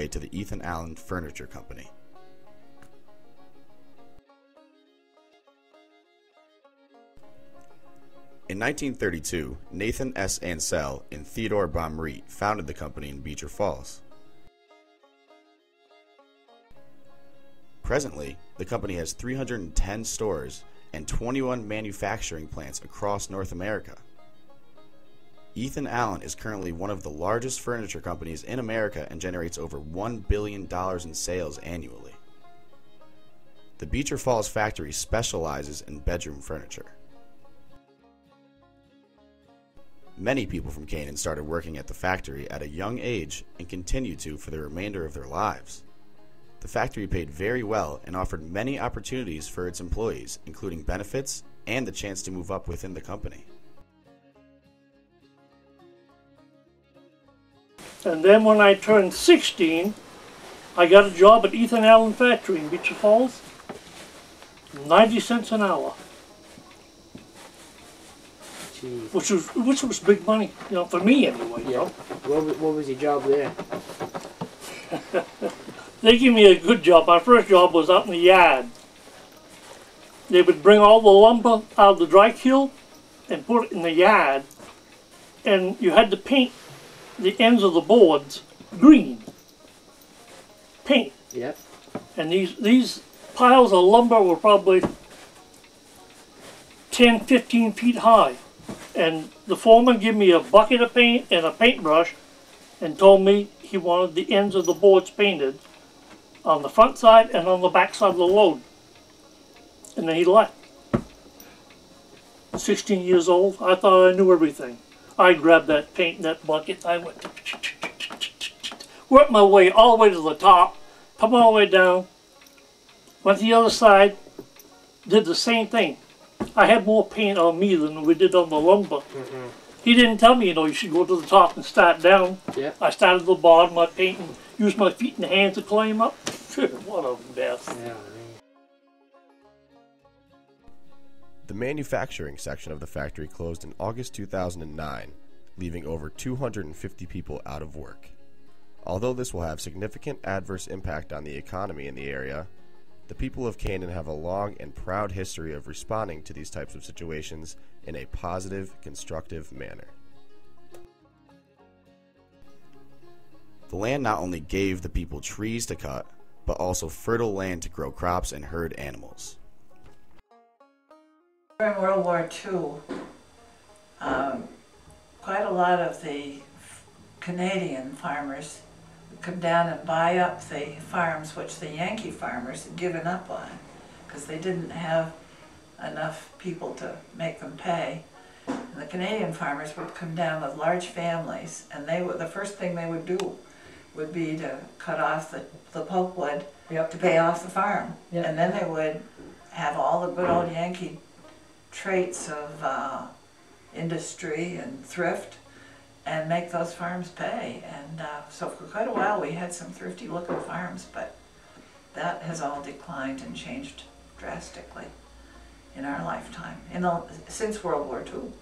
to the Ethan Allen Furniture Company. In 1932, Nathan S. Ansell and Theodore Baumriet founded the company in Beecher Falls. Presently, the company has 310 stores and 21 manufacturing plants across North America. Ethan Allen is currently one of the largest furniture companies in America and generates over $1 billion in sales annually. The Beecher Falls factory specializes in bedroom furniture. Many people from Canaan started working at the factory at a young age and continue to for the remainder of their lives. The factory paid very well and offered many opportunities for its employees, including benefits and the chance to move up within the company. And then when I turned 16, I got a job at Ethan Allen Factory in Beecher Falls, 90 cents an hour. Which was big money, you know, for me anyway. Yeah. You know? What was your job there? They gave me a good job. My first job was out in the yard. They would bring all the lumber out of the dry kiln and put it in the yard, and you had to paint the ends of the boards green. Paint. Yep. And these piles of lumber were probably 10, 15 feet high. And the foreman gave me a bucket of paint and a paintbrush and told me he wanted the ends of the boards painted on the front side and on the back side of the load. And then he left. 16 years old, I thought I knew everything. I grabbed that paint and that bucket, I went, worked my way all the way to the top, come all the way down, went to the other side, did the same thing. I had more paint on me than we did on the lumber. Mm-hmm. He didn't tell me, you know, you should go to the top and start down. Yep. I started at the bottom, I paint and used my feet and hands to climb up. What a mess. Yeah, The manufacturing section of the factory closed in August 2009, leaving over 250 people out of work. Although this will have significant adverse impact on the economy in the area, the people of Canaan have a long and proud history of responding to these types of situations in a positive, constructive manner. The land not only gave the people trees to cut, but also fertile land to grow crops and herd animals. During World War II, quite a lot of the Canadian farmers would come down and buy up the farms which the Yankee farmers had given up on because they didn't have enough people to make them pay. And the Canadian farmers would come down with large families, and the first thing they would do would be to cut off the pulpwood to pay off the farm. Yep. And then they would have all the good old Yankee traits of industry and thrift and make those farms pay. And so for quite a while we had some thrifty looking farms, but that has all declined and changed drastically in our lifetime, since World War II.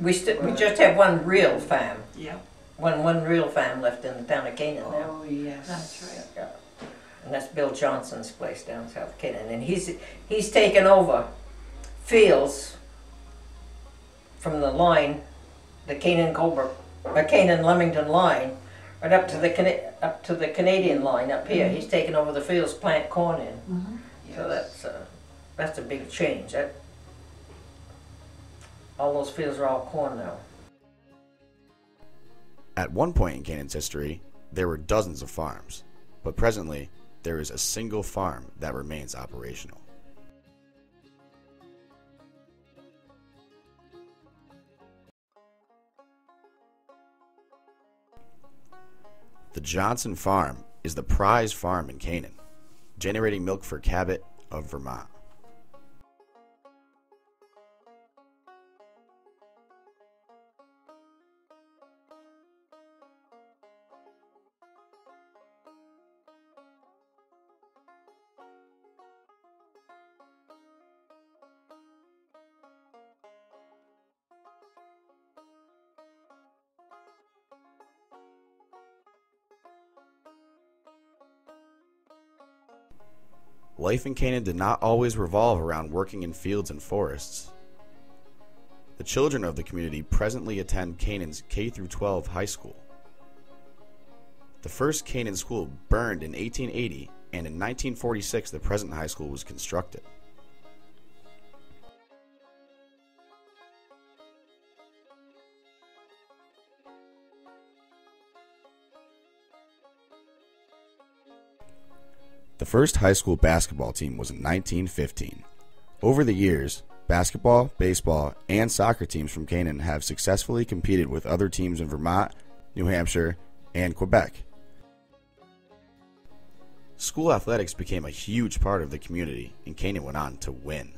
We just have one real farm. Yeah. One real farm left in the town of Canaan now. Oh yes. That's right. Yeah. And that's Bill Johnson's place down south of Canaan. And he's taken over fields from the line, the Canaan-Leamington line, right up to the Canadian line up here. Mm-hmm. He's taken over the fields, plant corn in. Mm-hmm. Yes. So that's a big change. All those fields are all corn now. At one point in Canaan's history, there were dozens of farms, but presently there is a single farm that remains operational. The Johnson Farm is the prize farm in Canaan, generating milk for Cabot of Vermont. life in Canaan did not always revolve around working in fields and forests. The children of the community presently attend Canaan's K-12 high school. The first Canaan school burned in 1880, and in 1946 the present high school was constructed. The first high school basketball team was in 1915. Over the years, basketball, baseball, and soccer teams from Canaan have successfully competed with other teams in Vermont, New Hampshire, and Quebec. School athletics became a huge part of the community, and Canaan went on to win.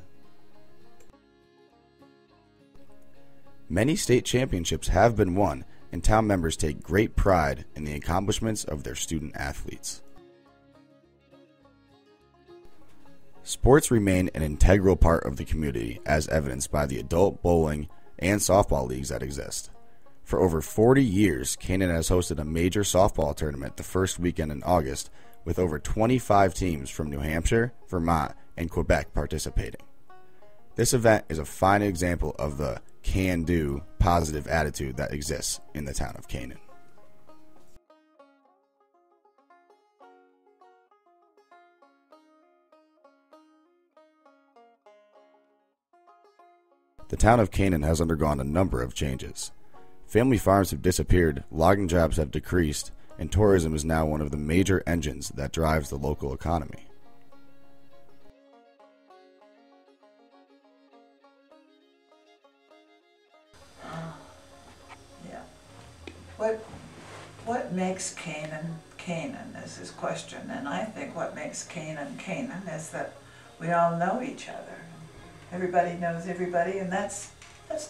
Many state championships have been won, and town members take great pride in the accomplishments of their student athletes. Sports remain an integral part of the community, as evidenced by the adult bowling and softball leagues that exist. For over 40 years, Canaan has hosted a major softball tournament the first weekend in August, with over 25 teams from New Hampshire, Vermont, and Quebec participating. This event is a fine example of the can-do positive attitude that exists in the town of Canaan. The town of Canaan has undergone a number of changes. Family farms have disappeared, logging jobs have decreased, and tourism is now one of the major engines that drives the local economy. Yeah. What makes Canaan Canaan is his question, and I think what makes Canaan Canaan is that we all know each other. Everybody knows everybody, and that's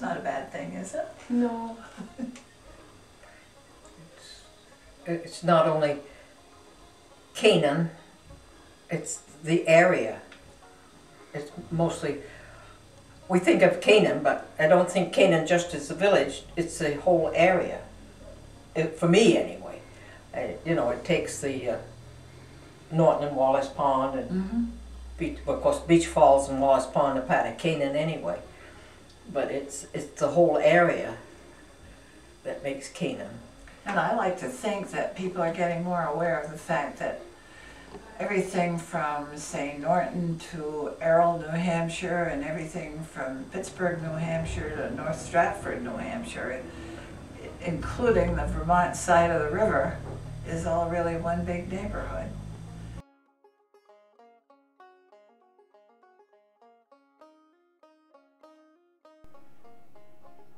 not a bad thing, is it? No. It's not only Canaan, it's the area. It's mostly, we think of Canaan, but I don't think Canaan just is the village, it's the whole area. For me anyway. It takes the Norton and Wallace Pond and of course Beach Falls and Wallace Pond are part of Canaan anyway. But it's the whole area that makes Canaan. And I like to think that people are getting more aware of the fact that everything from, say, Norton to Errol, New Hampshire, and everything from Pittsburgh, New Hampshire to North Stratford, New Hampshire, including the Vermont side of the river, is all really one big neighborhood.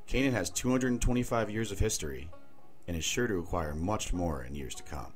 Canaan has 225 years of history and is sure to acquire much more in years to come.